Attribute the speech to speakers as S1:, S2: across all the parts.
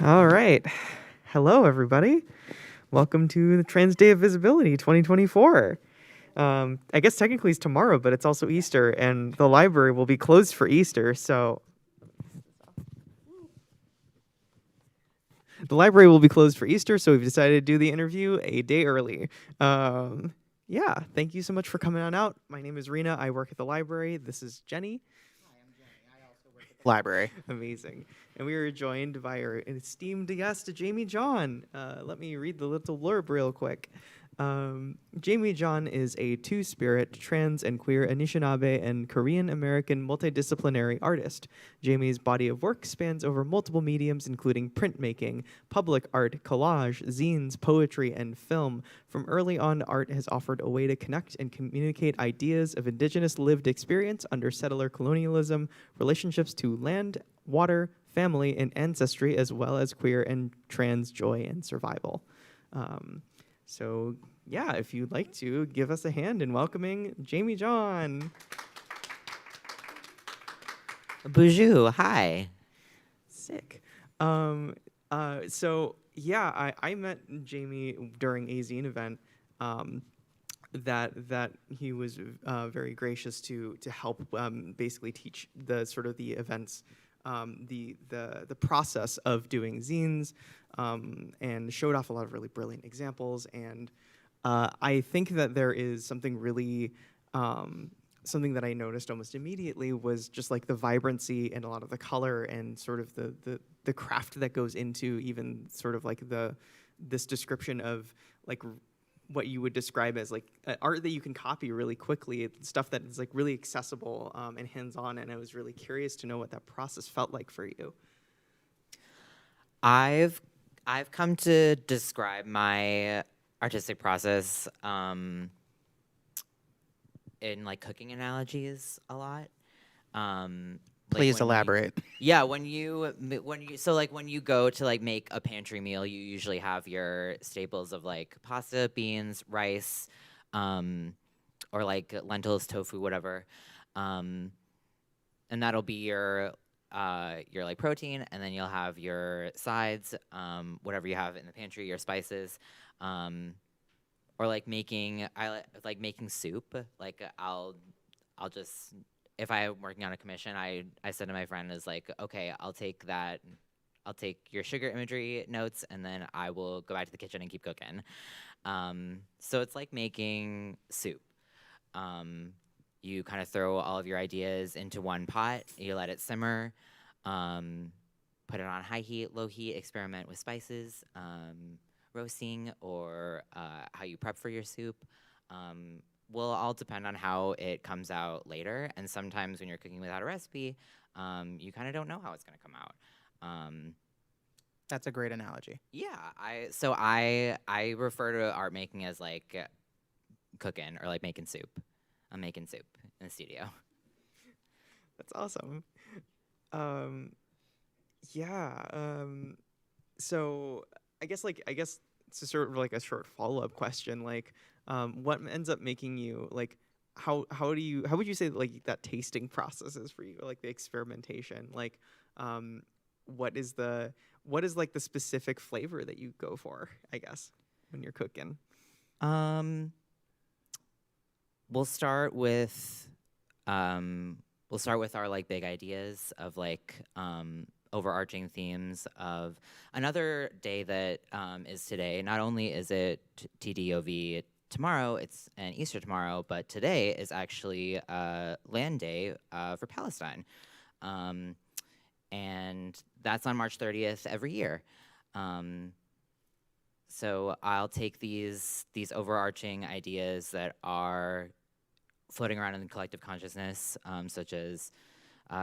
S1: All right. Hello, everybody. Welcome to the Trans Day of Visibility 2024. I guess technically it's tomorrow, but it's also Easter, and the library will be closed for Easter, so we've decided to do the interview a day early. Yeah, thank you so much for coming on out. My name is Rena. I work at the library. This is Jenny.
S2: Library.
S1: Amazing. And we are joined by our esteemed guest, Jamie John. Let me read the little blurb real quick. Jamie John is a two-spirit, trans and queer Anishinaabe and Korean-American multidisciplinary artist. Jamie's body of work spans over multiple mediums, including printmaking, public art, collage, zines, poetry, and film. From early on, art has offered a way to connect and communicate ideas of indigenous lived experience under settler colonialism, relationships to land, water, family, and ancestry, as well as queer and trans joy and survival. So yeah, if you'd like to, give us a hand in welcoming Jamie John.
S3: Bonjour, hi.
S1: Sick. So yeah, I met Jamie during a zine event. That he was very gracious to help basically teach the sort of the events, the process of doing zines, and showed off a lot of really brilliant examples. And I think that there is something really something that I noticed almost immediately was just like the vibrancy and a lot of the color and sort of the craft that goes into even sort of like this description of like what you would describe as like art that you can copy really quickly, stuff that is like really accessible and hands-on. And I was really curious to know what that process felt like for you.
S3: I've come to describe my artistic process in like cooking analogies a lot.
S2: Please elaborate.
S3: When you go to like make a pantry meal, you usually have your staples of like pasta, beans, rice, or like lentils, tofu, whatever, and that'll be your like protein, and then you'll have your sides, whatever you have in the pantry, your spices, or like making soup. Like I'll just, if I'm working on a commission, I said to my friend is like, okay, I'll take your sugar imagery notes, and then I will go back to the kitchen and keep cooking. So it's like making soup. You kind of throw all of your ideas into one pot, you let it simmer, put it on high heat, low heat, experiment with spices, roasting, or how you prep for your soup. Will all depend on how it comes out later. And sometimes when you're cooking without a recipe, you kind of don't know how it's going to come out.
S2: That's a great analogy.
S3: Yeah, I refer to art making as like cooking or like making soup. I'm making soup in the studio.
S1: That's awesome. So I guess it's a sort of like a short follow-up question. Like, what ends up making you like? How would you say like that tasting process is for you? Like the experimentation. Like, what is like the specific flavor that you go for? I guess when you're cooking.
S3: We'll start with our like big ideas of like overarching themes of another day that is today. Not only is it TDOV tomorrow, it's an Easter tomorrow, but today is actually Land Day for Palestine, and that's on March 30th every year. So I'll take these overarching ideas that are floating around in the collective consciousness, such as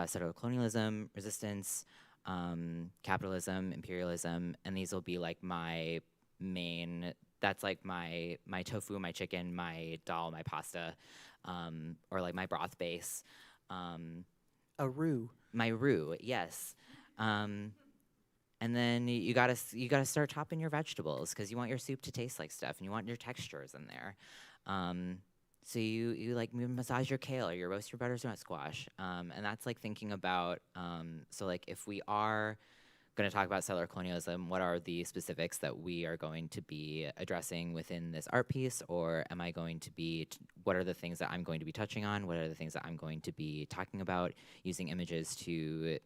S3: settler colonialism, resistance, capitalism, imperialism, and these will be like my main. That's like my tofu, my chicken, my dal, my pasta, or like my broth base.
S2: A roux.
S3: My roux, yes. And then you gotta start chopping your vegetables because you want your soup to taste like stuff and you want your textures in there. So you like massage your kale or you roast your butternut squash, and that's like thinking about. So like if we are going to talk about settler colonialism, what are the specifics that we are going to be addressing within this art piece, or am I going to be, what are the things that I'm going to be touching on, what are the things that I'm going to be talking about, using images to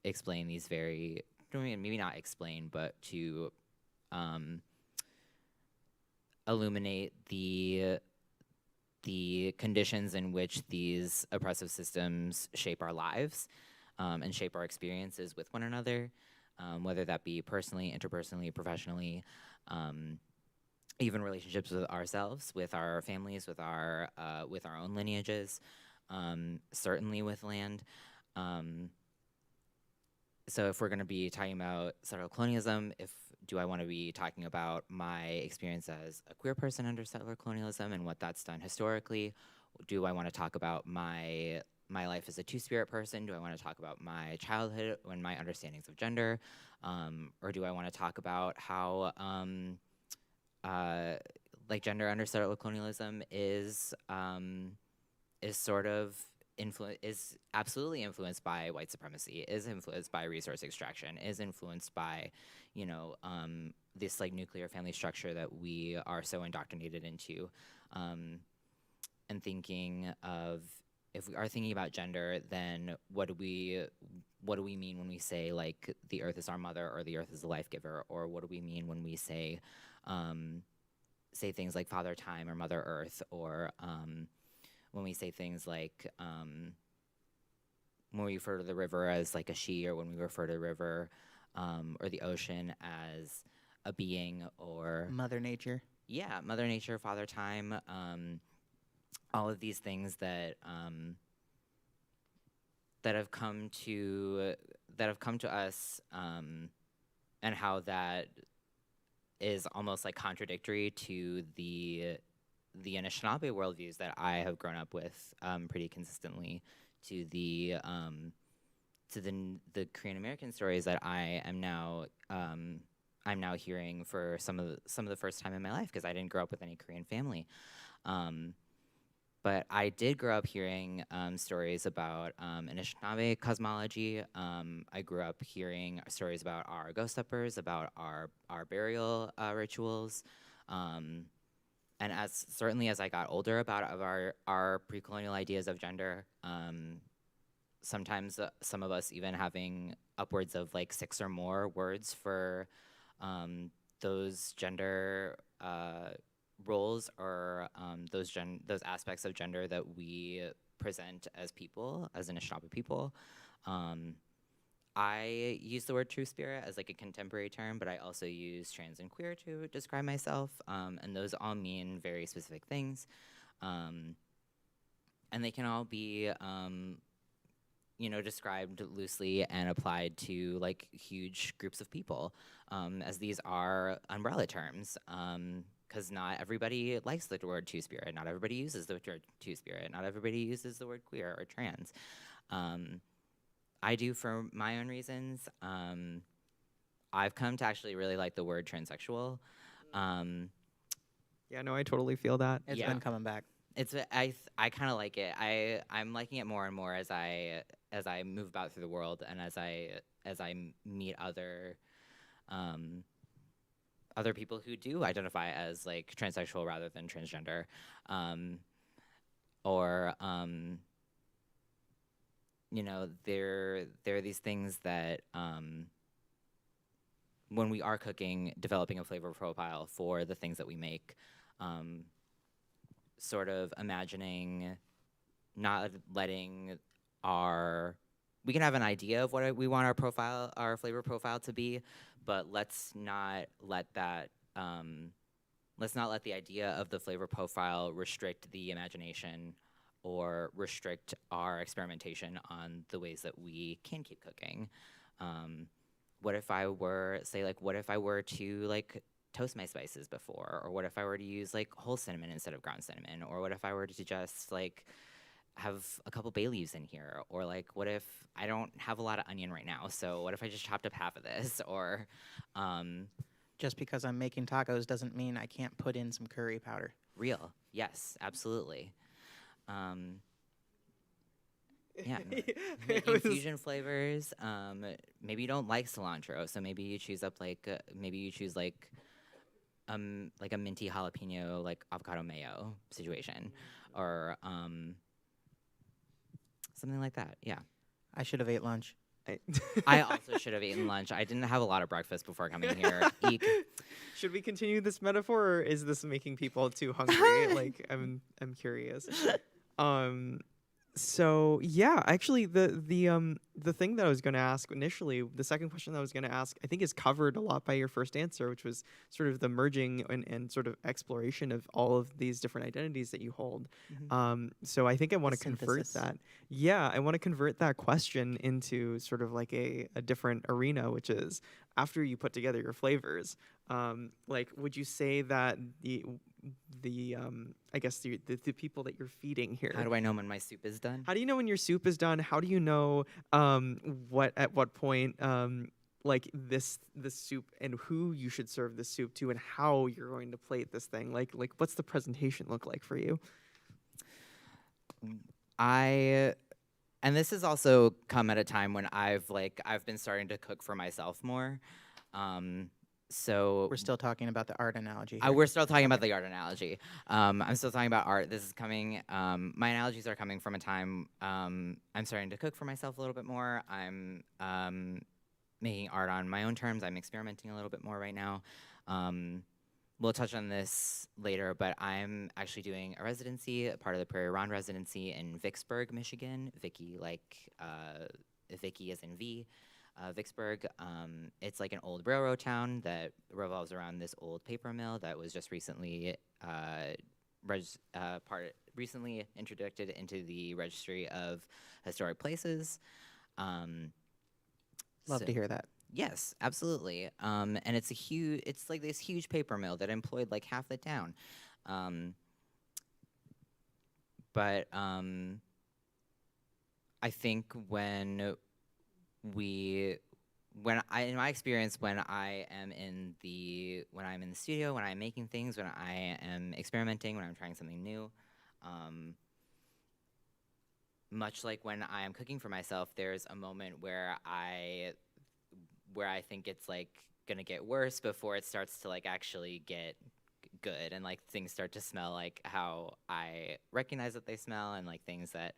S3: explain these very, maybe not explain, but to illuminate the conditions in which these oppressive systems shape our lives and shape our experiences with one another, whether that be personally, interpersonally, professionally, even relationships with ourselves, with our families, with our own lineages, certainly with land. So if we're going to be talking about settler colonialism, do I want to be talking about my experience as a queer person under settler colonialism and what that's done historically? Do I want to talk about my life as a two-spirit person? Do I want to talk about my childhood and my understandings of gender? Or do I want to talk about how like gender under settler colonialism is sort of is absolutely influenced by white supremacy, is influenced by resource extraction, is influenced by, this like nuclear family structure that we are so indoctrinated into, and thinking of, if we are thinking about gender, then what do we mean when we say like the earth is our mother or the earth is the life giver, or what do we mean when we say things like Father Time or Mother Earth, or when we say things like when we refer to the river as like a she, or when we refer to the river or the ocean as a being, or
S2: Mother Nature.
S3: Yeah, Mother Nature, Father Time, all of these things that have come to us, and how that is almost like contradictory to the Anishinaabe worldviews that I have grown up with pretty consistently, to the Korean-American stories that I am now hearing for some of the first time in my life, because I didn't grow up with any Korean family. But I did grow up hearing stories about Anishinaabe cosmology. I grew up hearing stories about our ghost steppers, about our burial rituals. And certainly as I got older, about our pre-colonial ideas of gender, sometimes some of us even having upwards of like 6 or more words for those gender roles, or those aspects of gender that we present as people, as Anishinaabe people. I use the word true spirit as like a contemporary term, but I also use trans and queer to describe myself, and those all mean very specific things, and they can all be described loosely and applied to like huge groups of people, as these are umbrella terms, because not everybody likes the word two-spirit, not everybody uses the word two-spirit, not everybody uses the word queer or trans. I do for my own reasons. I've come to actually really like the word transsexual.
S1: Yeah, no, I totally feel that.
S2: It's been coming back.
S3: I kind of like it. I'm liking it more and more as I move about through the world, and as I meet other people who do identify as like transsexual rather than transgender, or there are these things that when we are cooking, developing a flavor profile for the things that we make, sort of imagining, not letting we can have an idea of what we want our flavor profile to be, but let's not let the idea of the flavor profile restrict the imagination or restrict our experimentation on the ways that we can keep cooking. What if I were to like toast my spices before, or what if I were to use like whole cinnamon instead of ground cinnamon, or what if I were to just like have a couple bay leaves in here, or like what if I don't have a lot of onion right now, so what if I just chopped up half of this, or
S2: Just because I'm making tacos doesn't mean I can't put in some curry powder.
S3: Real, yes, absolutely. Yeah,
S1: It
S3: making
S1: was-
S3: fusion flavors. Maybe you don't like cilantro, so maybe you choose like a minty jalapeno like avocado mayo situation, or something like that. Yeah.
S2: I should have ate lunch.
S3: I also should have eaten lunch. I didn't have a lot of breakfast before coming here. Eek.
S1: Should we continue this metaphor, or is this making people too hungry? Like, I'm curious. So yeah, actually, the thing that I was going to ask initially, the second question that I was going to ask, I think is covered a lot by your first answer, which was sort of the merging and sort of exploration of all of these different identities that you hold. So I think I want to convert
S2: synthesis.
S1: that. Yeah, I want to convert that question into sort of like a different arena, which is after you put together your flavors. Like, would you say that the I guess the people that you're feeding here?
S3: How do I know when my soup is done?
S1: How do you know when your soup is done? How do you know at what point like this soup and who you should serve the soup to and how you're going to plate this thing? Like what's the presentation look like for you?
S3: And this has also come at a time when I've been starting to cook for myself more. So
S2: We're still talking about the art analogy here.
S3: we're still talking about the art analogy. I'm still talking about art. This is coming. My analogies are coming from a time I'm starting to cook for myself a little bit more. I'm making art on my own terms. I'm experimenting a little bit more right now. We'll touch on this later, but I'm actually doing a residency, a part of the Prairie Ron residency in Vicksburg, Michigan. Vicky, Vicky as in V. Vicksburg, it's like an old railroad town that revolves around this old paper mill that was just recently recently interdicted into the Registry of Historic Places.
S2: Love to hear that.
S3: Yes, absolutely. And it's like this huge paper mill that employed like half the town. But I think in my experience, when I'm in the studio, when I'm making things, when I am experimenting, when I'm trying something new, much like when I am cooking for myself, there's a moment where I think it's like gonna get worse before it starts to like actually get good, and like things start to smell like how I recognize that they smell, and like things I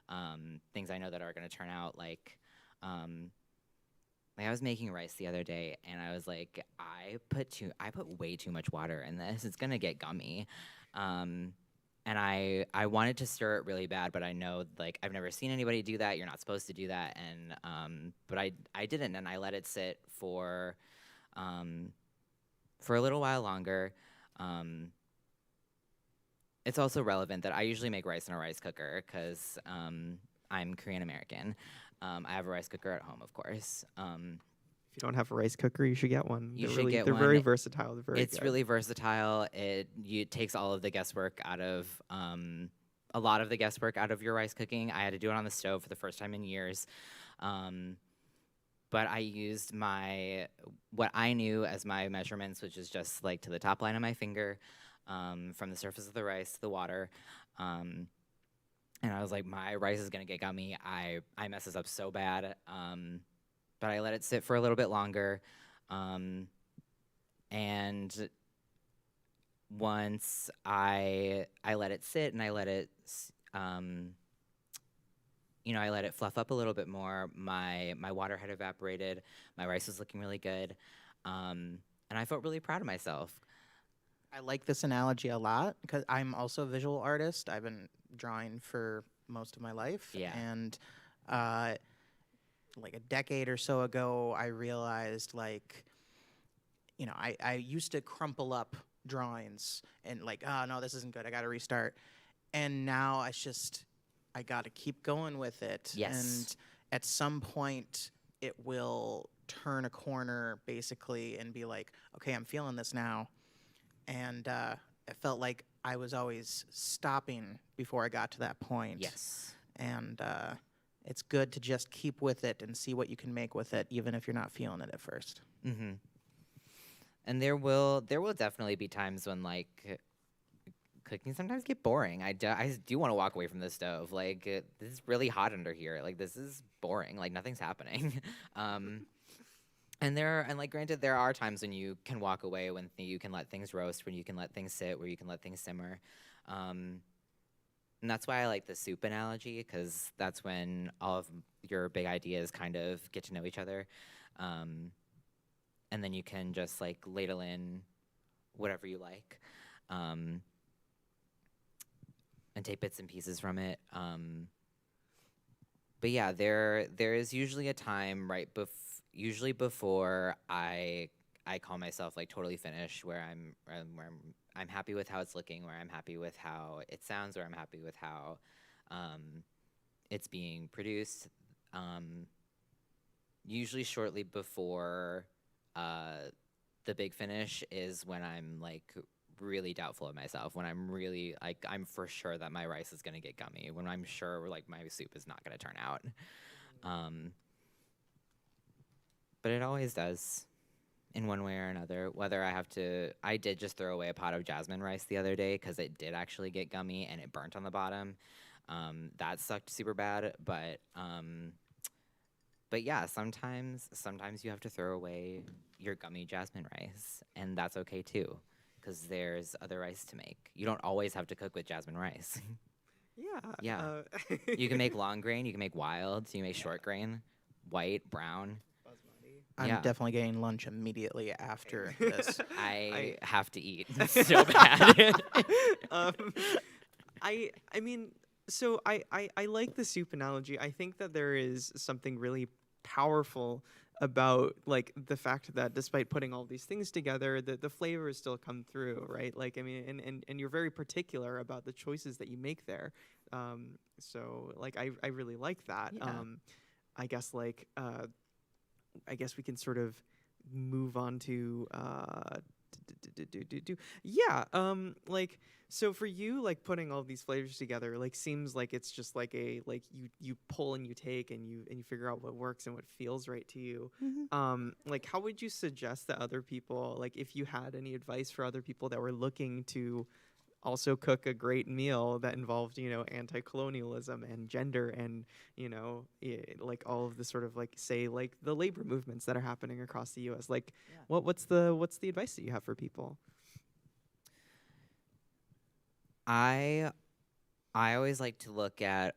S3: know that are gonna turn out like I was making rice the other day, and I was like, I put way too much water in this. It's gonna get gummy, and I wanted to stir it really bad, but I know like I've never seen anybody do that. You're not supposed to do that, and but I didn't, and I let it sit for a little while longer. It's also relevant that I usually make rice in a rice cooker because I'm Korean-American. I have a rice cooker at home, of course.
S1: If you don't have a rice cooker, you should get one.
S3: You
S1: They're
S3: should
S1: really,
S3: get
S1: they're
S3: one.
S1: very versatile. They're very
S3: It's
S1: good.
S3: really versatile. It takes all of the guesswork out of a lot of the guesswork out of your rice cooking. I had to do it on the stove for the first time in years. But I used what I knew as my measurements, which is just like to the top line of my finger, from the surface of the rice to the water. And I was like, my rice is gonna get gummy. I mess this up so bad. But I let it sit for a little bit longer. And once I let it sit and I let it, I let it fluff up a little bit more, my water had evaporated, my rice was looking really good, and I felt really proud of myself.
S2: I like this analogy a lot because I'm also a visual artist. I've been drawing for most of my life.
S3: Yeah.
S2: And like a decade or so ago, I realized I used to crumple up drawings and like, oh no, this isn't good. I got to restart. And now I got to keep going with it.
S3: Yes.
S2: And at some point it will turn a corner basically and be like, okay, I'm feeling this now. And it felt like I was always stopping before I got to that point.
S3: Yes.
S2: And it's good to just keep with it and see what you can make with it, even if you're not feeling it at first.
S3: Mm-hmm. And there will definitely be times when like cooking sometimes get boring. I do want to walk away from the stove. Like this is really hot under here. Like this is boring. Like nothing's happening. And like granted, there are times when you can walk away, when you can let things roast, when you can let things sit, where you can let things simmer. And that's why I like the soup analogy, because that's when all of your big ideas kind of get to know each other. And then you can just like ladle in whatever you like, and take bits and pieces from it. But yeah, there is usually a time usually before I call myself like totally finished, where I'm happy with how it's looking, where I'm happy with how it sounds, where I'm happy with how it's being produced. Usually shortly before the big finish is when I'm like really doubtful of myself, when I'm really like, I'm for sure that my rice is gonna get gummy, when I'm sure like my soup is not gonna turn out. But it always does, in one way or another. Whether I did just throw away a pot of jasmine rice the other day because it did actually get gummy and it burnt on the bottom. That sucked super bad, but yeah, sometimes you have to throw away your gummy jasmine rice, and that's okay too, because there's other rice to make. You don't always have to cook with jasmine rice.
S1: Yeah.
S3: Yeah. You can make long grain, you can make wild, you can make short grain, white, brown.
S2: I'm
S3: Yeah.
S2: definitely getting lunch immediately after this.
S3: I have to eat so bad.
S1: I mean, so I like the soup analogy. I think that there is something really powerful about like the fact that despite putting all these things together, the flavors still come through, right? Like, I mean, and you're very particular about the choices that you make there. So like I really like that.
S3: Yeah.
S1: I guess like I guess we can sort of move on to yeah, like, so for you, like putting all these flavors together like seems like it's just like a like you pull and you take and you figure out what works and what feels right to you. Like how would you suggest that other people, like if you had any advice for other people that were looking to also cook a great meal that involved, you know, anti-colonialism and gender and, you know, like all of the sort of like, say, like the labor movements that are happening across the U.S. Like,
S3: Yeah.
S1: what's the advice that you have for people?
S3: I always like to look at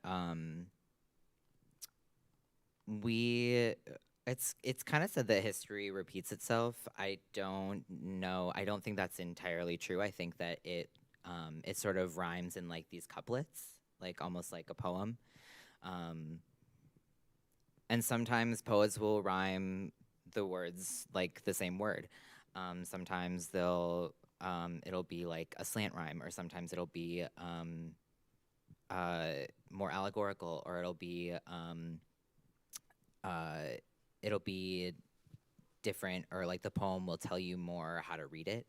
S3: it's kind of said that history repeats itself. I don't know. I don't think that's entirely true. I think that it sort of rhymes in like these couplets, like almost like a poem. And sometimes poets will rhyme the words like the same word. Sometimes it'll be like a slant rhyme, or sometimes it'll be more allegorical, or it'll be different, or like the poem will tell you more how to read it.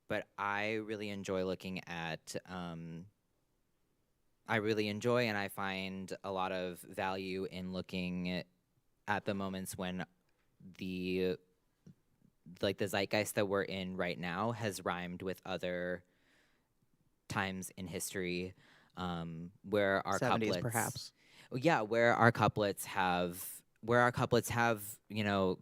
S3: But I really enjoy looking at, I really enjoy and I find a lot of value in looking at the moments when the zeitgeist that we're in right now has rhymed with other times in history, where our
S2: 70s
S3: couplets,
S2: perhaps.
S3: yeah, where our couplets have, you know,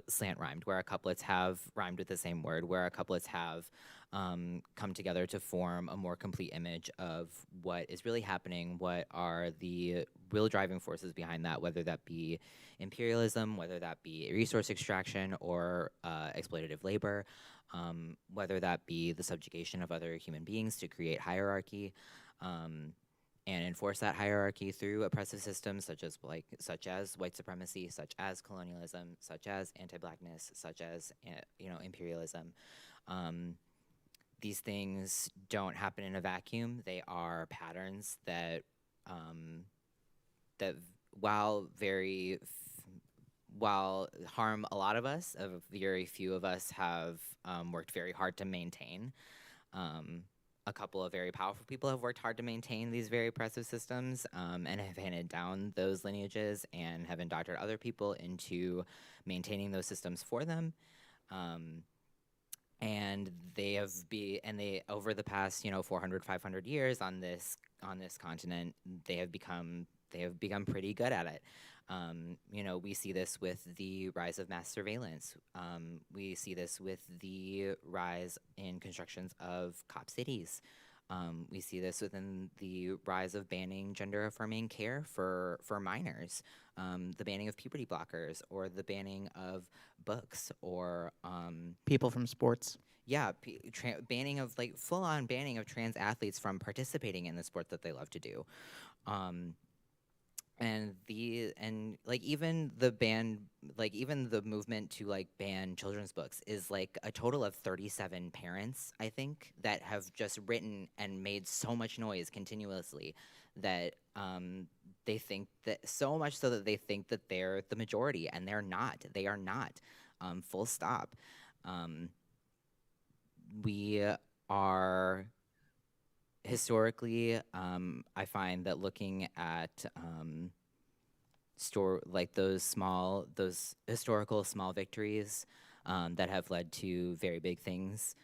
S3: slant rhymed, where our couplets have rhymed with the same word, where our couplets have come together to form a more complete image of what is really happening, what are the real driving forces behind that, whether that be imperialism, whether that be resource extraction or exploitative labor, whether that be the subjugation of other human beings to create hierarchy, and enforce that hierarchy through oppressive systems such as white supremacy, such as colonialism, such as anti-blackness, such as imperialism. These things don't happen in a vacuum. They are patterns that while harm a lot of us, a very few of us have worked very hard to maintain. A couple of very powerful people have worked hard to maintain these very oppressive systems, and have handed down those lineages and have indoctrinated other people into maintaining those systems for them. and they over the past 400 500 years on this continent, they have become pretty good at it. We see this with the rise of mass surveillance. We see this with the rise in constructions of cop cities. We see this within the rise of banning gender-affirming care for minors, the banning of puberty blockers, or the banning of books, or
S2: People from sports.
S3: banning of full-on banning of trans athletes from participating in the sport that they love to do. Even the movement to ban children's books is a total of 37 parents, I think, that have just written and made so much noise continuously that they think that, so much so that they think that they're the majority, and they're not. They are not. Full stop. We are historically, I find that looking at those historical small victories that have led to very big things,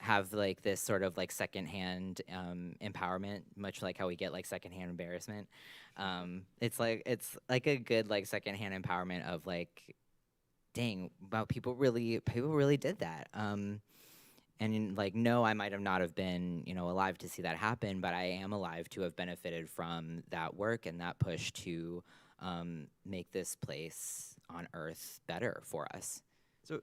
S3: have this sort of secondhand empowerment, much like how we get secondhand embarrassment. It's like a good secondhand empowerment of dang, wow, people really did that. And no, I might have not have been, alive to see that happen, but I am alive to have benefited from that work and that push to make this place on Earth better for us.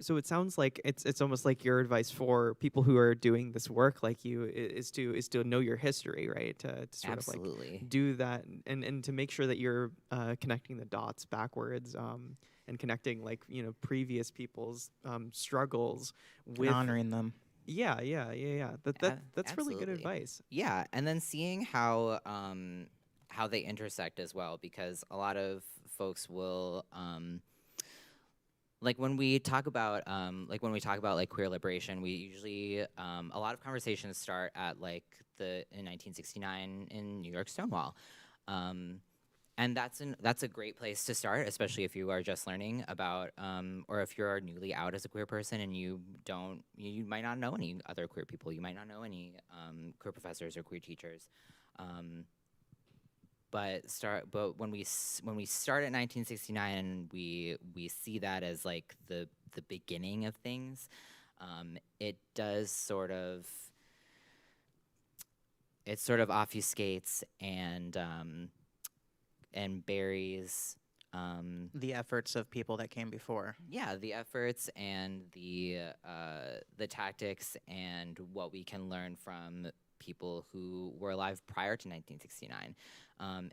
S1: So it sounds like it's almost like your advice for people who are doing this work like you is to know your history, right? To sort
S3: Absolutely.
S1: of do that and to make sure that you're connecting the dots backwards. And connecting previous people's struggles with
S2: And honoring them.
S1: Yeah. That's really good
S3: Absolutely.
S1: advice.
S3: Yeah, and then seeing how they intersect as well, because a lot of folks will when we talk about queer liberation, we usually a lot of conversations start at in 1969 in New York Stonewall. And that's a great place to start, especially if you are just learning about, or if you're newly out as a queer person and you might not know any other queer people, you might not know any queer professors or queer teachers. But when we start at 1969, we see that as the beginning of things. It does sort of obfuscates and buries
S2: The efforts of people that came before.
S3: yeah, the efforts and the tactics and what we can learn from people who were alive prior to 1969.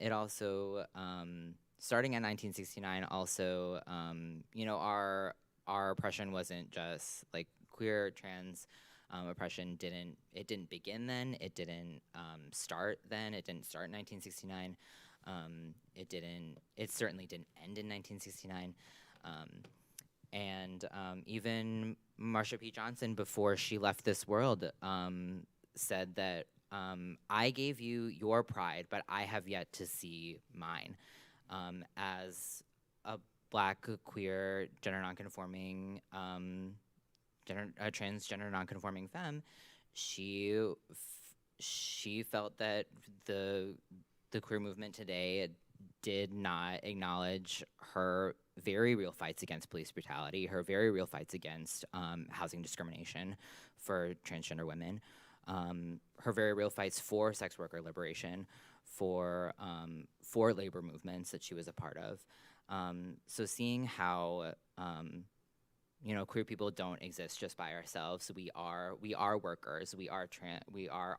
S3: It also, starting at 1969, also, our oppression wasn't just queer, trans oppression didn't begin then. It didn't start then. It didn't start in 1969. It certainly didn't end in 1969. Even Marsha P. Johnson, before she left this world, said that I gave you your pride, but I have yet to see mine. As a Black, queer, gender nonconforming, transgender nonconforming femme, she felt that the queer movement today did not acknowledge her very real fights against police brutality, her very real fights against housing discrimination for transgender women, her very real fights for sex worker liberation, for labor movements that she was a part of. So seeing how queer people don't exist just by ourselves. We are workers. We are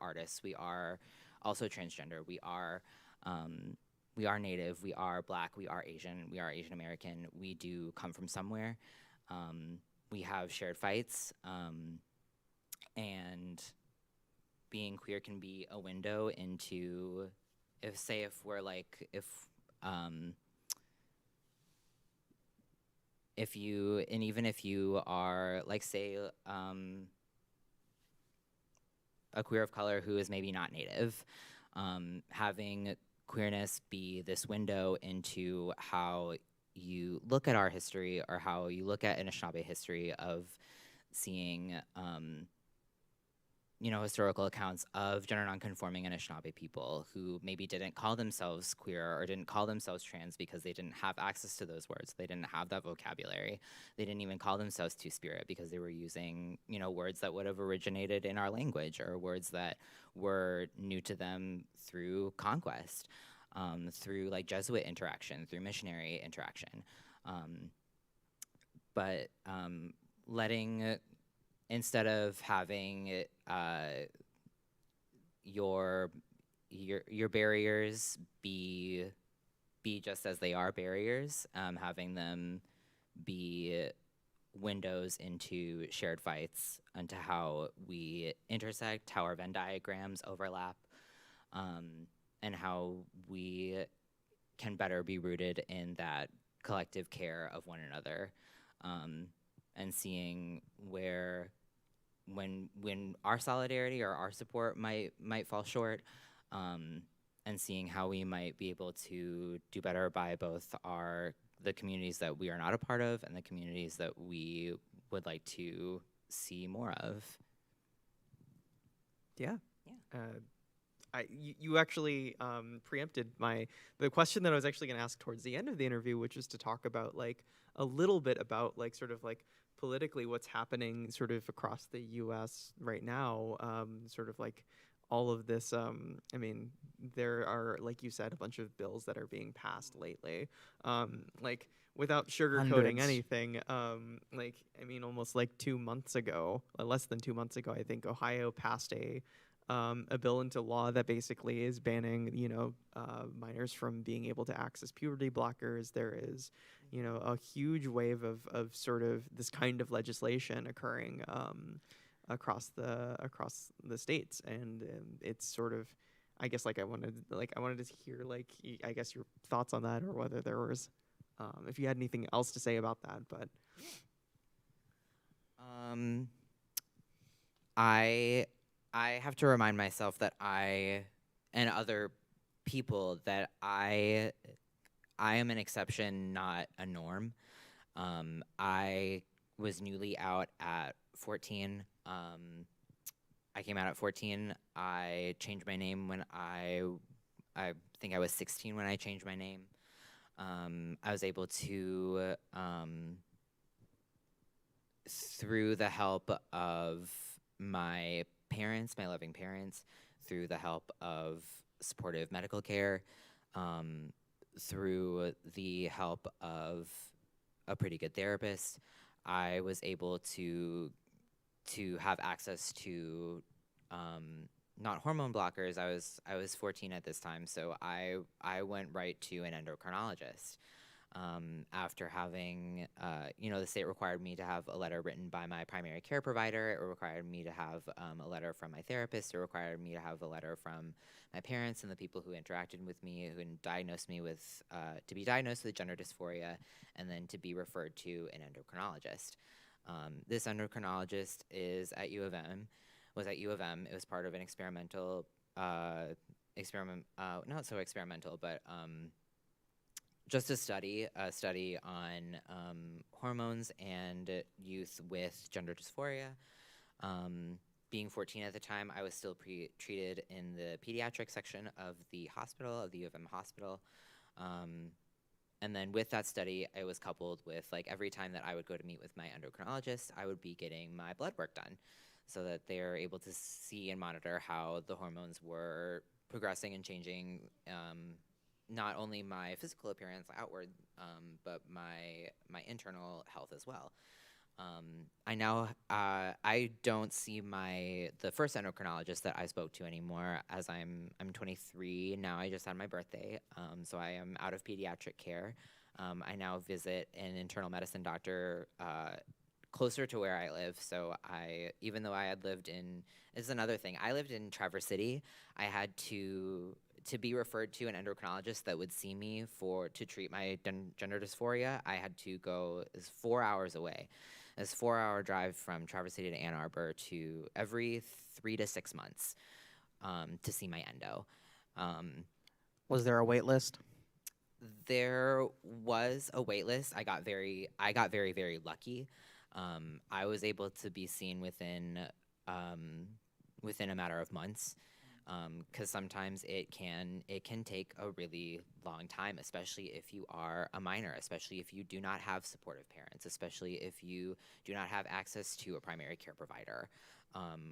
S3: artists. We are also transgender. We are Native. We are Black. We are Asian. We are Asian American. We do come from somewhere. We have shared fights, and being queer can be a window into, even if you are a queer of color who is maybe not Native, having queerness be this window into how you look at our history or how you look at Anishinaabe history of seeing historical accounts of gender nonconforming Anishinaabe people who maybe didn't call themselves queer or didn't call themselves trans because they didn't have access to those words. They didn't have that vocabulary. They didn't even call themselves Two-Spirit because they were using, words that would have originated in our language or words that were new to them through conquest, through like Jesuit interaction, through missionary interaction. But letting instead of having your barriers be just as they are barriers, having them be windows into shared fights, into how we intersect, how our Venn diagrams overlap, and how we can better be rooted in that collective care of one another, and seeing where when our solidarity or our support might fall short, and seeing how we might be able to do better by both the communities that we are not a part of and the communities that we would like to see more of.
S1: Yeah. You actually preempted the question that I was actually going to ask towards the end of the interview, which is to talk about like a little bit about like sort of like politically what's happening sort of across the U.S. right now, sort of like all of this. I mean, there are, like you said, a bunch of bills that are being passed lately. Like without sugarcoating
S2: Hundreds.
S1: anything, like I mean, almost like 2 months ago, less than 2 months ago, I think Ohio passed a bill into law that basically is banning, minors from being able to access puberty blockers. There is, a huge wave of sort of this kind of legislation occurring across the states, and it's sort of, I guess, I wanted to hear I guess your thoughts on that, or whether there was, if you had anything else to say about that, but.
S3: I have to remind myself that I and other people that I am an exception, not a norm. I was newly out at 14. I came out at 14. I changed my name when I think I was 16 when I changed my name. I was able to, through the help of my parents, my loving parents, through the help of supportive medical care, through the help of a pretty good therapist, I was able to have access to not hormone blockers. I was 14 at this time, so I went right to an endocrinologist. After having, the state required me to have a letter written by my primary care provider. It required me to have a letter from my therapist. It required me to have a letter from my parents and the people who interacted with me, who diagnosed me with, to be diagnosed with gender dysphoria, and then to be referred to an endocrinologist. This endocrinologist was at U of M. It was part of an experimental, not so experimental, but just a study on hormones and youth with gender dysphoria. Being 14 at the time, I was still treated in the pediatric section of the hospital, of the U of M hospital. And then with that study, it was coupled with every time that I would go to meet with my endocrinologist, I would be getting my blood work done so that they're able to see and monitor how the hormones were progressing and changing, not only my physical appearance outward, but my internal health as well. I don't see the first endocrinologist that I spoke to anymore, as I'm 23 now. I just had my birthday, so I am out of pediatric care. I now visit an internal medicine doctor closer to where I live. So even though I had lived this is another thing. I lived in Traverse City. I had to be referred to an endocrinologist that would see me to treat my gender dysphoria. I had to go 4 hours away. It's a 4-hour drive from Traverse City to Ann Arbor to every 3 to 6 months to see my endo.
S2: Was there a wait list?
S3: There was a wait list. I got very, very lucky. I was able to be seen within a matter of months, because sometimes it can take a really long time, especially if you are a minor, especially if you do not have supportive parents, especially if you do not have access to a primary care provider,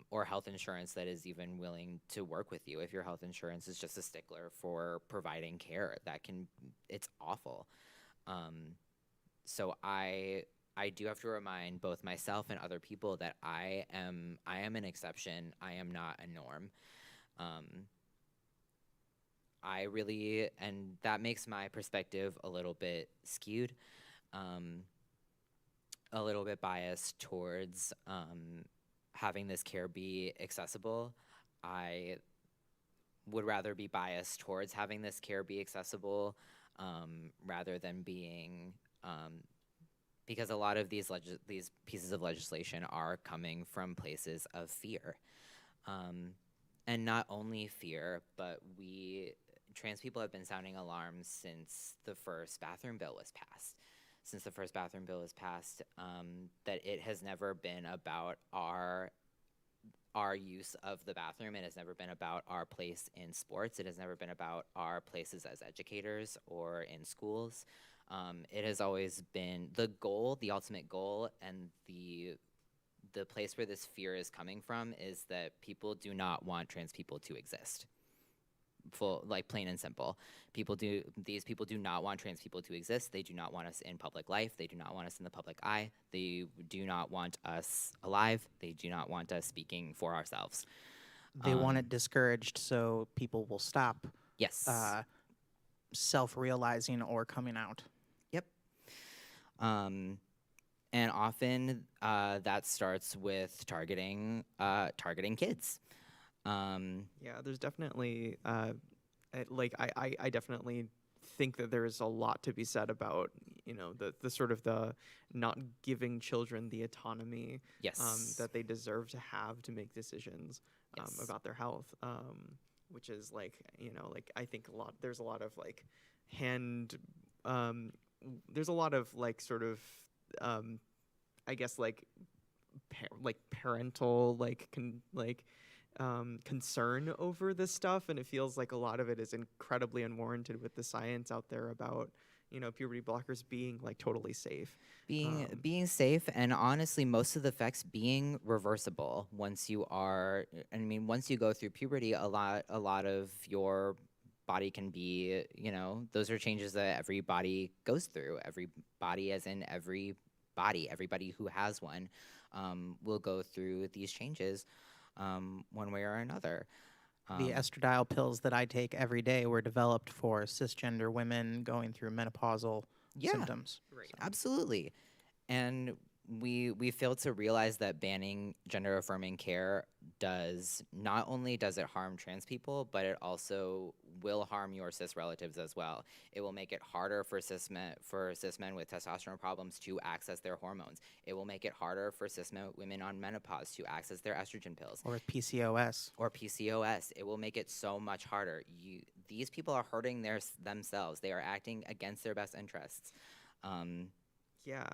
S3: or health insurance that is even willing to work with you. If your health insurance is just a stickler for providing care, it's awful. So I do have to remind both myself and other people that I am an exception. I am not a norm. And that makes my perspective a little bit skewed, a little bit biased towards having this care be accessible. I would rather be biased towards having this care be accessible, rather than being, because a lot of these pieces of legislation are coming from places of fear. And not only fear, but trans people have been sounding alarms since the first bathroom bill was passed. That it has never been about our use of the bathroom. It has never been about our place in sports. It has never been about our places as educators or in schools. It has always been the goal, the ultimate goal, and the place where this fear is coming from is that people do not want trans people to exist. Plain and simple. These people do not want trans people to exist. They do not want us in public life. They do not want us in the public eye. They do not want us alive. They do not want us speaking for ourselves.
S2: They want it discouraged so people will stop
S3: Yes.
S2: Self-realizing or coming out.
S3: Yep. And often that starts with targeting kids.
S1: Yeah, there's definitely I definitely think that there's a lot to be said about the sort of the not giving children the autonomy
S3: Yes.
S1: that they deserve to have to make decisions
S3: Yes.
S1: about their health, which is I think there's a lot of there's a lot of sort of I guess parental concern over this stuff, and it feels like a lot of it is incredibly unwarranted with the science out there about puberty blockers being totally safe,
S3: being safe, and honestly most of the effects being reversible once you go through puberty. A lot of your body can be, those are changes that every body goes through. Every body, as in everybody who has one, will go through these changes one way or another.
S2: The estradiol pills that I take every day were developed for cisgender women going through menopausal symptoms.
S1: Right.
S2: So.
S3: Absolutely. And we fail to realize that banning gender affirming care not only does it harm trans people, but it also will harm your cis relatives as well. It will make it harder for cis men with testosterone problems to access their hormones. It will make it harder for cis women on menopause to access their estrogen pills.
S2: Or PCOS.
S3: It will make it so much harder. These people are hurting themselves. They are acting against their best interests.
S1: Yeah,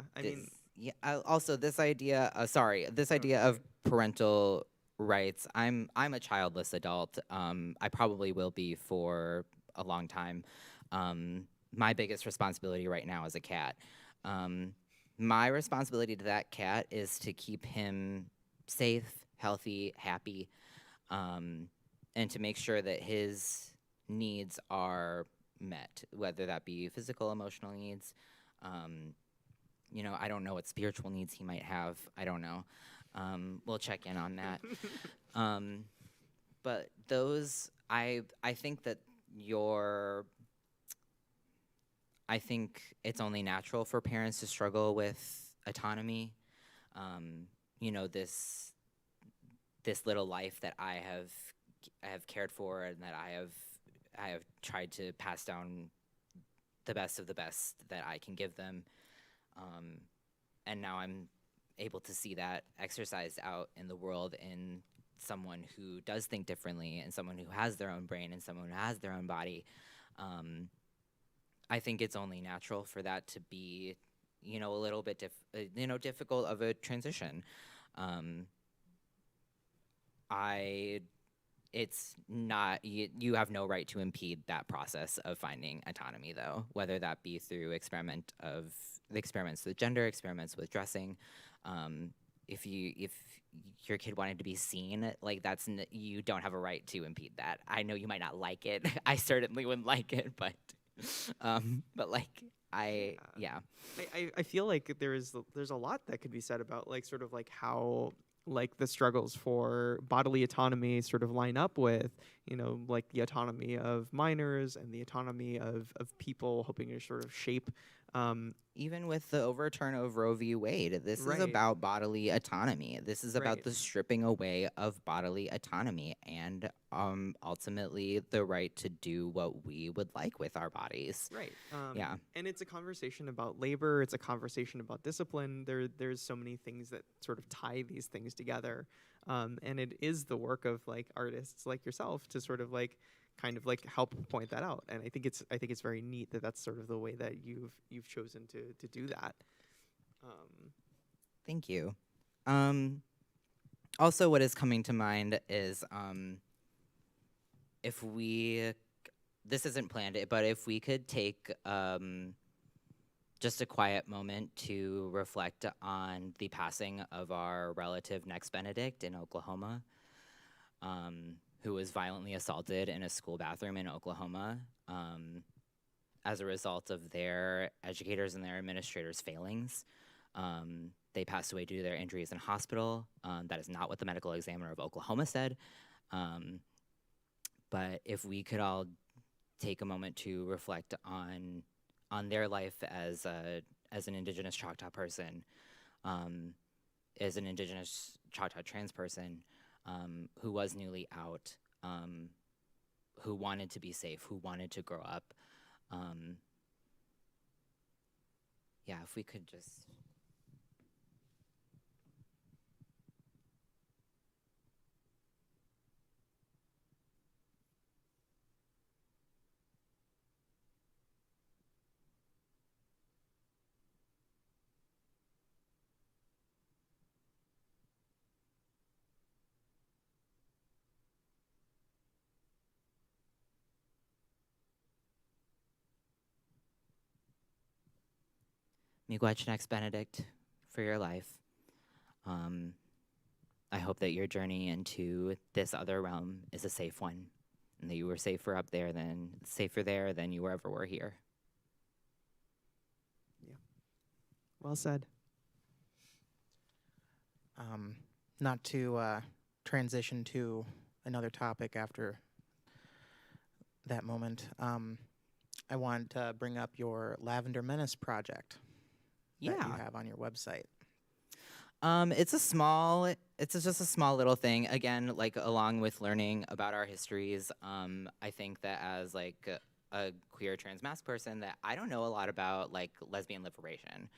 S3: Also, this idea of parental rights. I'm a childless adult. I probably will be for a long time. My biggest responsibility right now is a cat. My responsibility to that cat is to keep him safe, healthy, happy, and to make sure that his needs are met, whether that be physical, emotional needs. I don't know what spiritual needs he might have. I don't know. We'll check in on that. But those, I think that I think it's only natural for parents to struggle with autonomy. This little life that I have cared for, and that I have tried to pass down the best of the best that I can give them. And now I'm able to see that exercised out in the world in someone who does think differently, and someone who has their own brain, and someone who has their own body. I think it's only natural for that to be, a little bit difficult of a transition. Um, I it's not you have no right to impede that process of finding autonomy, though, whether that be through experiments with gender, experiments with dressing. If your kid wanted to be seen, like you don't have a right to impede that. I know you might not like it. I certainly wouldn't like it, but like yeah.
S1: I feel like there's a lot that could be said about like sort of like how like the struggles for bodily autonomy sort of line up with, like the autonomy of minors and the autonomy of people hoping to sort of shape.
S3: Even with the overturn of Roe v. Wade, this is
S1: Right.
S3: about bodily autonomy. This is about
S1: Right.
S3: the stripping away of bodily autonomy and ultimately the right to do what we would like with our bodies.
S1: Right.
S3: Yeah.
S1: And it's a conversation about labor. It's a conversation about discipline. There's so many things that sort of tie these things together. And it is the work of like artists like yourself to sort of like kind of like help point that out. And I think it's very neat that that's sort of the way that you've chosen to do that.
S3: Thank you. Also, what is coming to mind is if we, this isn't planned, but if we could take just a quiet moment to reflect on the passing of our relative Next Benedict in Oklahoma, who was violently assaulted in a school bathroom in Oklahoma as a result of their educators and their administrators' failings. They passed away due to their injuries in hospital. That is not what the medical examiner of Oklahoma said. But if we could all take a moment to reflect on their life as an Indigenous Choctaw person, as an Indigenous Choctaw trans person, who was newly out, who wanted to be safe, who wanted to grow up. Yeah, if we could just... Miigwech Next Benedict for your life. I hope that your journey into this other realm is a safe one, and that you were safer there than you ever were here.
S1: Yeah. Well said.
S2: Not to transition to another topic after that moment, I want to bring up your Lavender Menace project that you have on your website.
S3: It's just a small little thing. Again, like along with learning about our histories, I think that as like a queer trans mask person, that I don't know a lot about like lesbian liberation,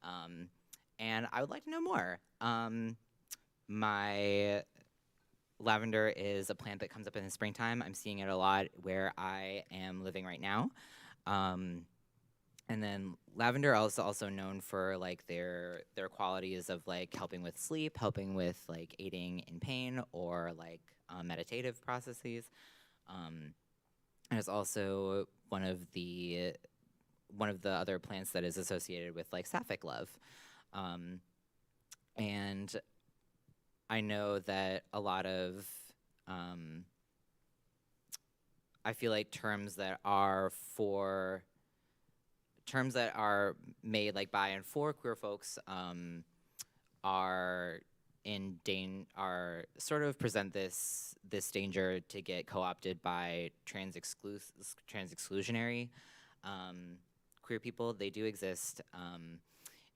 S3: and I would like to know more. My lavender is a plant that comes up in the springtime. I'm seeing it a lot where I am living right now. And then lavender is also known for like their qualities of like helping with sleep, helping with like aiding in pain or like meditative processes. And it's also one of the other plants that is associated with like sapphic love. And I know that a lot of I feel like terms that are made like by and for queer folks are sort of present this danger to get co-opted by trans exclusionary queer people. They do exist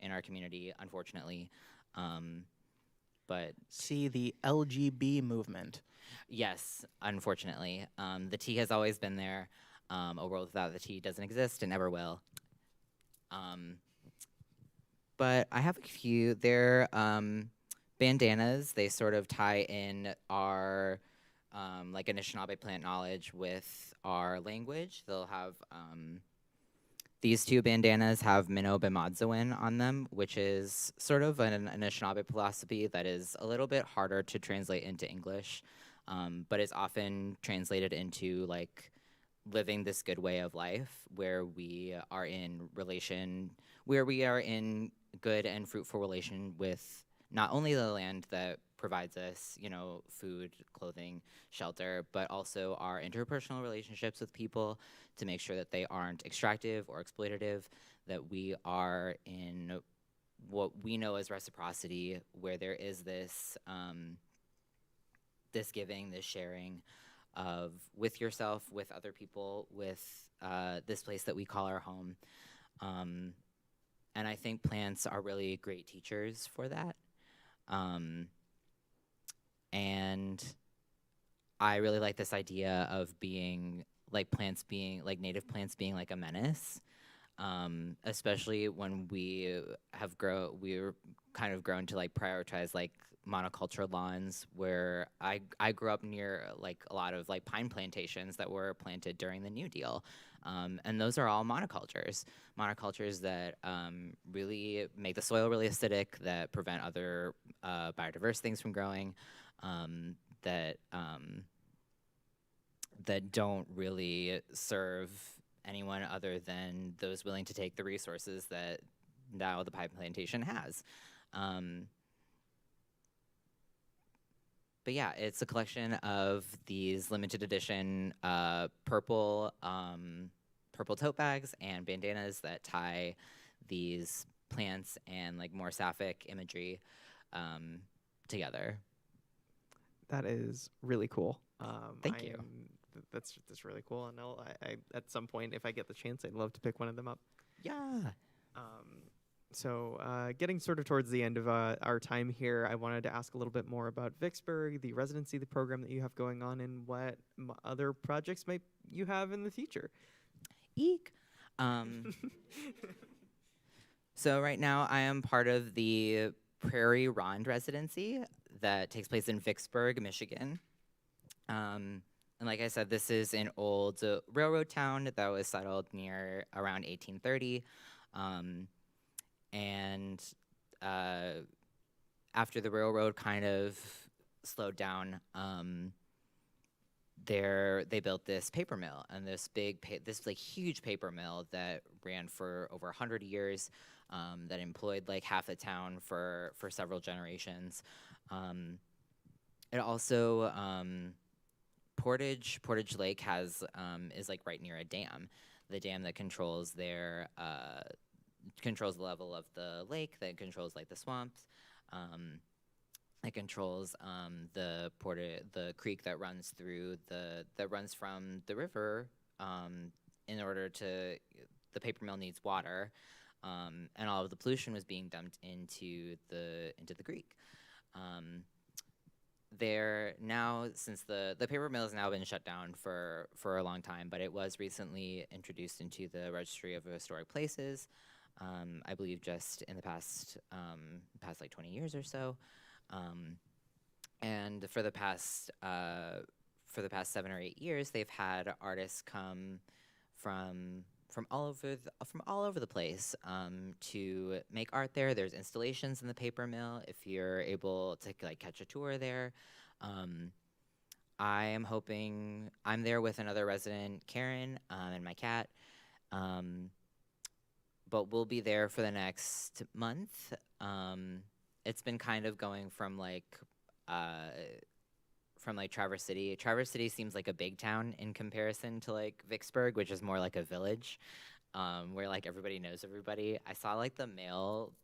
S3: in our community, unfortunately. But
S2: see the LGB movement.
S3: Yes, unfortunately. The T has always been there. A world without the T doesn't exist and never will. But I have a few. They're bandanas. They sort of tie in our like Anishinaabe plant knowledge with our language. They'll have These two bandanas have Minnow Bimadzoin on them, which is sort of an Anishinaabe philosophy that is a little bit harder to translate into English, but is often translated into like living this good way of life where we are in good and fruitful relation with not only the land that provides us, you know, food, clothing, shelter, but also our interpersonal relationships with people to make sure that they aren't extractive or exploitative, that we are in what we know as reciprocity, where there is this this giving, this sharing of with yourself, with other people, with this place that we call our home. And I think plants are really great teachers for that. And I really like this idea of being like plants being like native plants being like a menace, especially when we're kind of grown to like prioritize like monoculture lawns, where I grew up near like a lot of like pine plantations that were planted during the New Deal. And those are all monocultures that really make the soil really acidic, that prevent other biodiverse things from growing, that don't really serve anyone other than those willing to take the resources that now the pine plantation has. But yeah, it's a collection of these limited edition purple tote bags and bandanas that tie these plants and like more sapphic imagery together.
S1: That is really cool.
S3: Thank you.
S1: That's really cool. And I at some point, if I get the chance, I'd love to pick one of them up.
S3: Yeah.
S1: So getting sort of towards the end of our time here, I wanted to ask a little bit more about Vicksburg, the residency, the program that you have going on, and what other projects might you have in the future.
S3: Eek. So right now I am part of the Prairie Ronde residency that takes place in Vicksburg, Michigan. And like I said, this is an old railroad town that was settled near around 1830. And after the railroad kind of slowed down, they built this paper mill, and this huge paper mill that ran for over 100 years, that employed like half the town for several generations. It also Portage Lake is like right near a dam, the dam that controls controls the level of the lake, that controls like the swamps. It controls the creek that runs from the river. In order to, the paper mill needs water, and all of the pollution was being dumped into the creek. There now, since the paper mill has now been shut down for a long time, but it was recently introduced into the Registry of Historic Places. I believe just in the past like 20 years or so. And for the past 7 or 8 years, they've had artists come from all over the place to make art there. There's installations in the paper mill if you're able to like catch a tour there. I'm there with another resident, Karen, and my cat. But we'll be there for the next month. It's been kind of going from Traverse City. Traverse City seems like a big town in comparison to like Vicksburg, which is more like a village, where like everybody knows everybody. I saw like the mail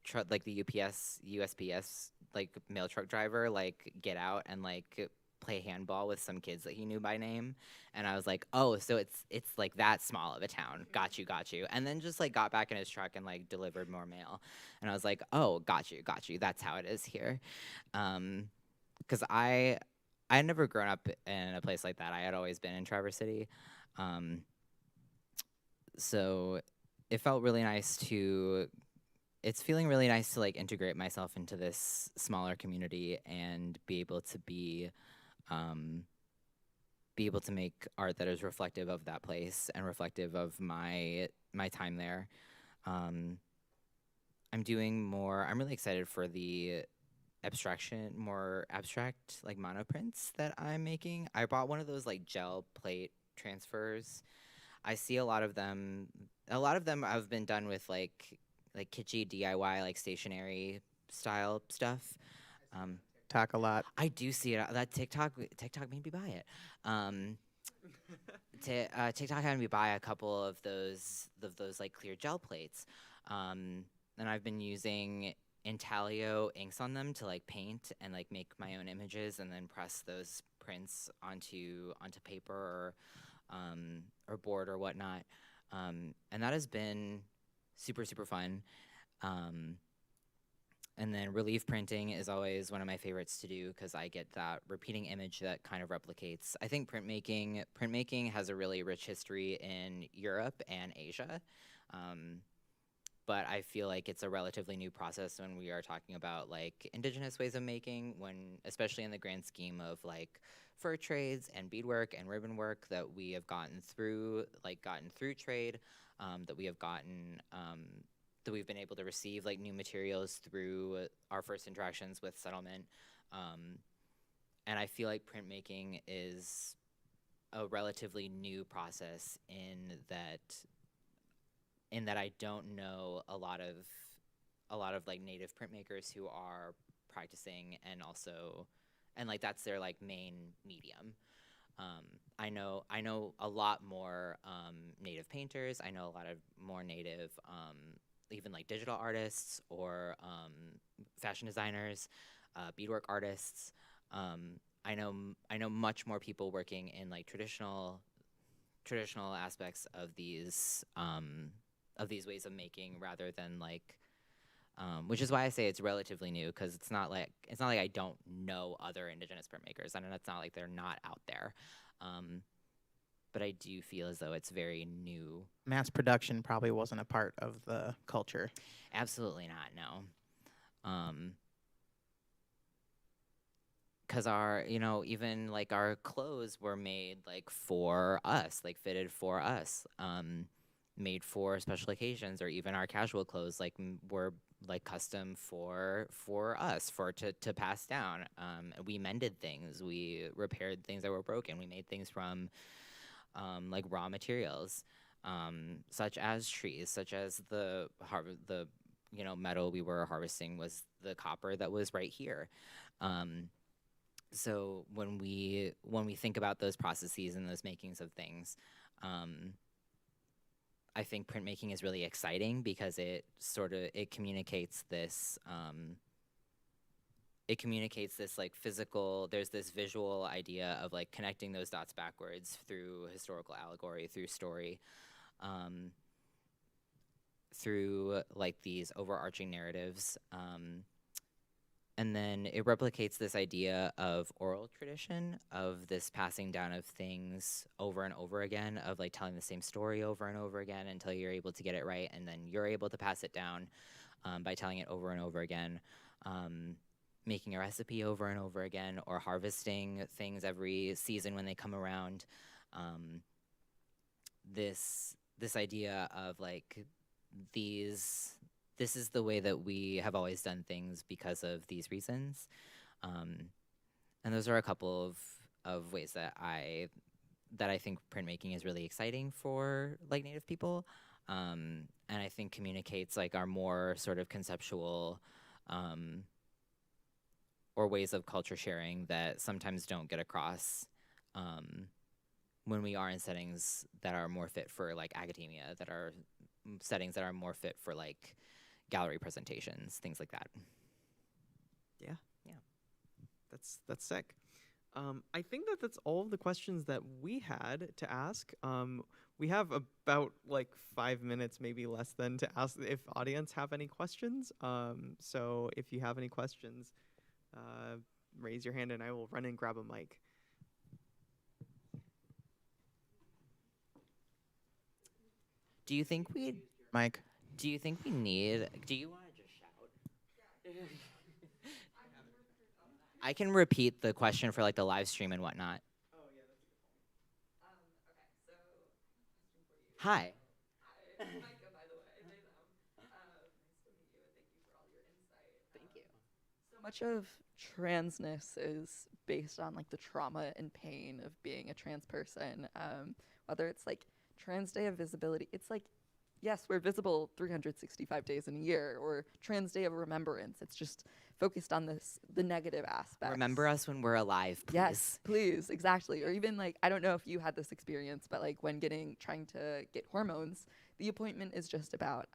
S3: truck, like the USPS like mail truck driver, like get out and like play handball with some kids that he knew by name, and I was like, oh, so it's like that small of a town. Got you. And then just like got back in his truck and like delivered more mail, and I was like, oh, got you. That's how it is here, because I had never grown up in a place like that. I had always been in Traverse City, so it felt really nice to. It's feeling really nice to like integrate myself into this smaller community and be able to be be able to make art that is reflective of that place and reflective of my time there. I'm doing more. I'm really excited for the more abstract like monoprints that I'm making. I bought one of those like gel plate transfers. I see a lot of them. A lot of them have been done with like kitschy DIY like stationery style stuff.
S2: Talk a lot.
S3: I do see it. That TikTok made me buy it. TikTok had me buy a couple of those like clear gel plates, and I've been using intaglio inks on them to like paint and like make my own images and then press those prints onto paper or board or whatnot, and that has been super fun. And then relief printing is always one of my favorites to do because I get that repeating image that kind of replicates. I think printmaking has a really rich history in Europe and Asia. But I feel like it's a relatively new process when we are talking about like indigenous ways of making, especially in the grand scheme of like fur trades and beadwork and ribbon work that we have gotten through trade, that we've been able to receive like new materials through our first interactions with settlement. And I feel like printmaking is a relatively new process in that I don't know a lot of like native printmakers who are practicing and like that's their like main medium. I know a lot more native painters. I know a lot of more native even like digital artists or fashion designers, beadwork artists. I know much more people working in like traditional aspects of these ways of making rather than like, which is why I say it's relatively new because it's not like I don't know other indigenous printmakers. I know it's not like they're not out there. But I do feel as though it's very new.
S2: Mass production probably wasn't a part of the culture.
S3: Absolutely not, no. Because even like our clothes were made like for us, like fitted for us, made for special occasions, or even our casual clothes were like custom for us to pass down. We mended things, we repaired things that were broken, we made things from like raw materials, such as trees, such as the metal we were harvesting was the copper that was right here. So when we think about those processes and those makings of things, I think printmaking is really exciting because it communicates this. It communicates this like physical, there's this visual idea of like connecting those dots backwards through historical allegory, through story, through like these overarching narratives. And then it replicates this idea of oral tradition, of this passing down of things over and over again, of like telling the same story over and over again until you're able to get it right, and then you're able to pass it down by telling it over and over again. Making a recipe over and over again, or harvesting things every season when they come around. This idea of like this is the way that we have always done things because of these reasons. And those are a couple of ways that I think printmaking is really exciting for like Native people. And I think communicates like our more sort of conceptual or ways of culture sharing that sometimes don't get across when we are in settings that are more fit for like academia, that are settings that are more fit for like gallery presentations, things like that.
S1: Yeah.
S3: Yeah.
S1: That's sick. I think that's all of the questions that we had to ask. We have about like 5 minutes, maybe less than, to ask if audience have any questions. So if you have any questions, raise your hand and I will run and grab a mic.
S3: Do you think we
S2: Mike?
S3: Do you think we need? Do you want to just shout? I can repeat the question for like the live stream and whatnot. Hi.
S4: Thank you. So much of transness is based on like the trauma and pain of being a trans person. Whether it's like Trans Day of Visibility, it's like, yes, we're visible 365 days in a year, or Trans Day of Remembrance. It's just focused on the negative aspects.
S3: Remember us when we're alive, please.
S4: Yes, please, exactly. Or even like, I don't know if you had this experience, but like when trying to get hormones, the appointment is just about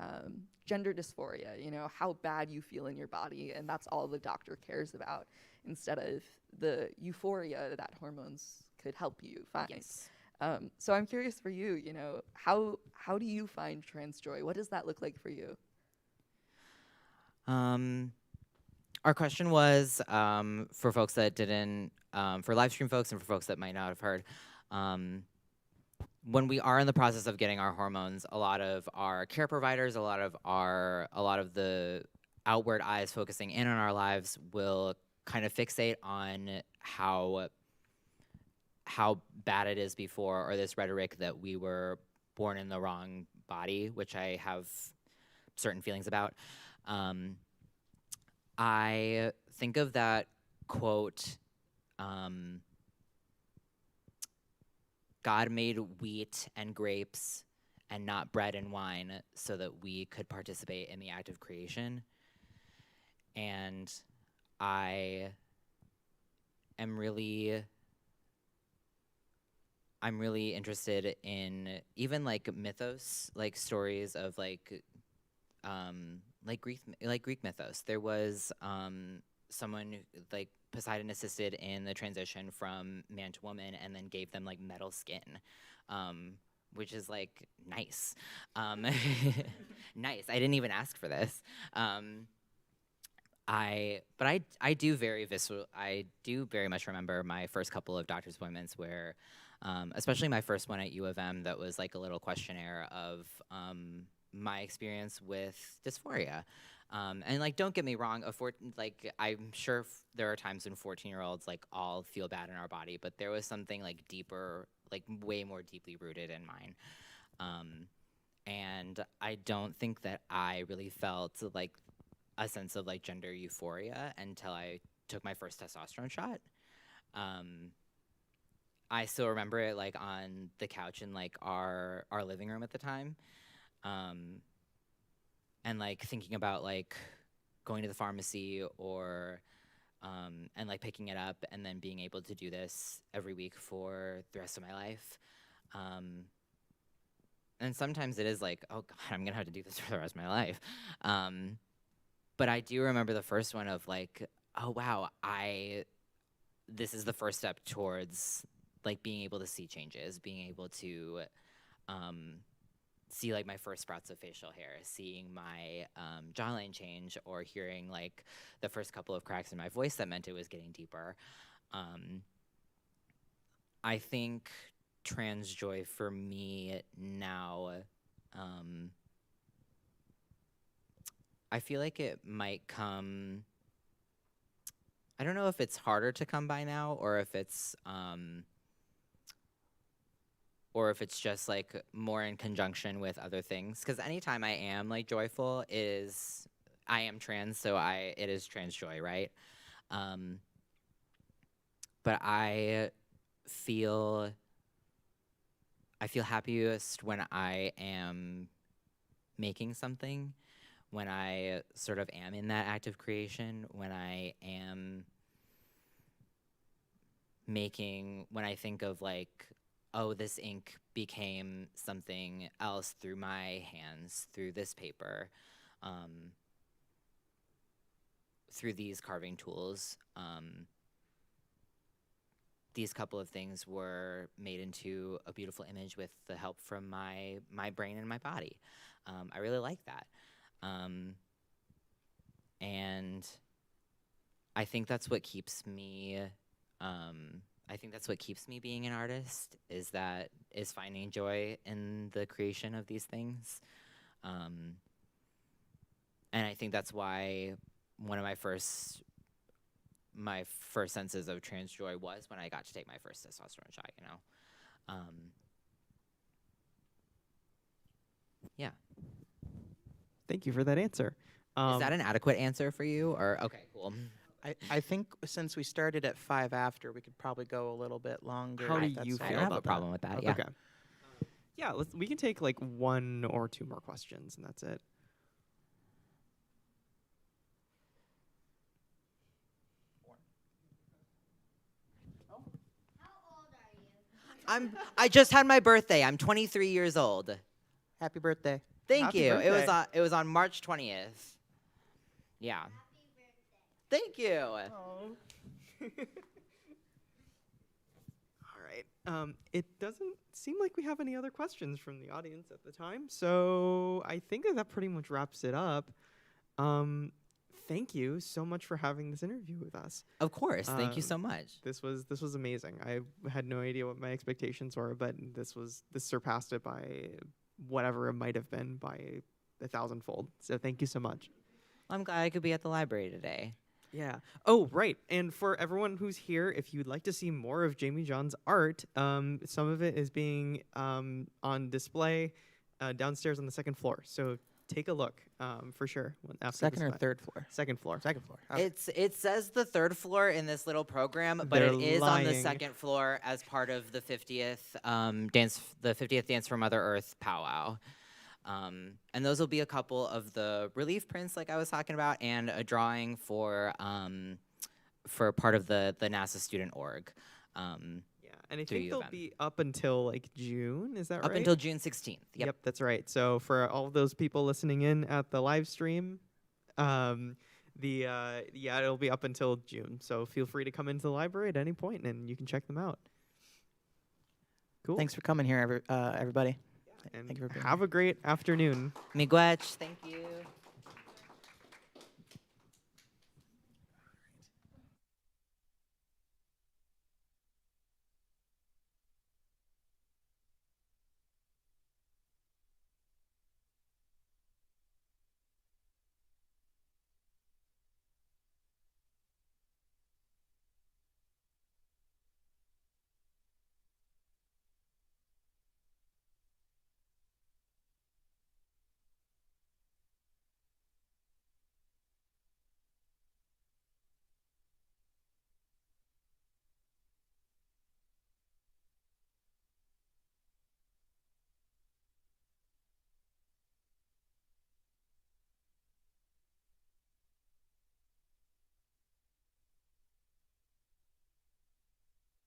S4: gender dysphoria, you know, how bad you feel in your body, and that's all the doctor cares about, instead of the euphoria that hormones could help you find.
S3: Yes.
S4: So I'm curious for you, you know, how do you find trans joy? What does that look like for you?
S3: Our question was for folks that didn't, for live stream folks and for folks that might not have heard. When we are in the process of getting our hormones, a lot of our care providers, a lot of the outward eyes focusing in on our lives will kind of fixate on how bad it is before, or this rhetoric that we were born in the wrong body, which I have certain feelings about. I think of that quote, God made wheat and grapes and not bread and wine so that we could participate in the act of creation. And I'm really interested in even like mythos, like stories of like Greek mythos. There was someone who, like, Poseidon assisted in the transition from man to woman and then gave them like metal skin, which is like nice. Nice. I didn't even ask for this. I do very much remember my first couple of doctor's appointments where, especially my first one at U of M, that was like a little questionnaire of my experience with dysphoria. And like, don't get me wrong, I'm sure there are times when 14-year-olds like all feel bad in our body, but there was something like deeper, like way more deeply rooted in mine. And I don't think that I really felt like a sense of like gender euphoria until I took my first testosterone shot. I still remember it like on the couch in like our living room at the time. And like thinking about like going to the pharmacy or and like picking it up and then being able to do this every week for the rest of my life. And sometimes it is like, oh God, I'm gonna have to do this for the rest of my life. But I do remember the first one of like, oh wow, this is the first step towards like being able to see changes, being able to see like my first sprouts of facial hair, seeing my jawline change, or hearing like the first couple of cracks in my voice that meant it was getting deeper. I think trans joy for me now, I feel like it might come, I don't know if it's harder to come by now, or if it's just like more in conjunction with other things. Because anytime I am like joyful I am trans, so it is trans joy, right? But I feel happiest when I am making something, when I sort of am in that act of creation, when I am when I think of like, oh, this ink became something else through my hands, through this paper, through these carving tools. These couple of things were made into a beautiful image with the help from my brain and my body. I really like that. And I think that's what keeps me being an artist, is finding joy in the creation of these things. And I think that's why one of my first senses of trans joy was when I got to take my first testosterone shot, you know. Yeah.
S1: Thank you for that answer.
S3: Is that an adequate answer for you? Or okay, cool.
S2: I think since we started at 5 after, we could probably go a little bit longer.
S1: How do
S2: if that's
S1: you
S3: I
S1: feel
S3: don't have
S1: about
S3: a problem with that.
S1: Okay.
S3: Yeah.
S1: Yeah, we can take like 1 or 2 more questions, and that's it.
S3: I just had my birthday. I'm 23 years old.
S2: Happy birthday.
S3: Thank
S1: Happy
S3: you.
S1: birthday.
S3: It was on March 20th. Yeah. Thank you.
S1: All right. It doesn't seem like we have any other questions from the audience at the time, so I think that pretty much wraps it up. Thank you so much for having this interview with us.
S3: Of course. Thank you so much.
S1: This was amazing. I had no idea what my expectations were, but this surpassed it by whatever it might have been by 1,000-fold. So thank you so much.
S3: I'm glad I could be at the library today.
S1: Yeah. Oh, right. And for everyone who's here, if you'd like to see more of Jamie John's art, some of it is being on display downstairs on the 2nd floor. So take a look for sure. After
S2: Second
S1: this
S2: or third floor?
S1: 2nd floor.
S2: Second floor. Okay.
S3: It says the 3rd floor in this little program, but
S1: They're
S3: it is on the
S1: lying.
S3: 2nd floor as part of the 50th Dance for Mother Earth powwow. And those will be a couple of the relief prints like I was talking about, and a drawing for part of the NASA student org.
S1: Yeah. And I
S3: through
S1: think
S3: U
S1: they'll
S3: of M.
S1: be up until like June. Is that right?
S3: Up until June 16th. Yep.
S1: That's right. So for all of those people listening in at the live stream, it'll be up until June. So feel free to come into the library at any point and you can check them out. Cool.
S2: Thanks for coming here, everybody.
S1: And
S2: Thank you for being
S1: have a great afternoon.
S3: Miigwech, thank you.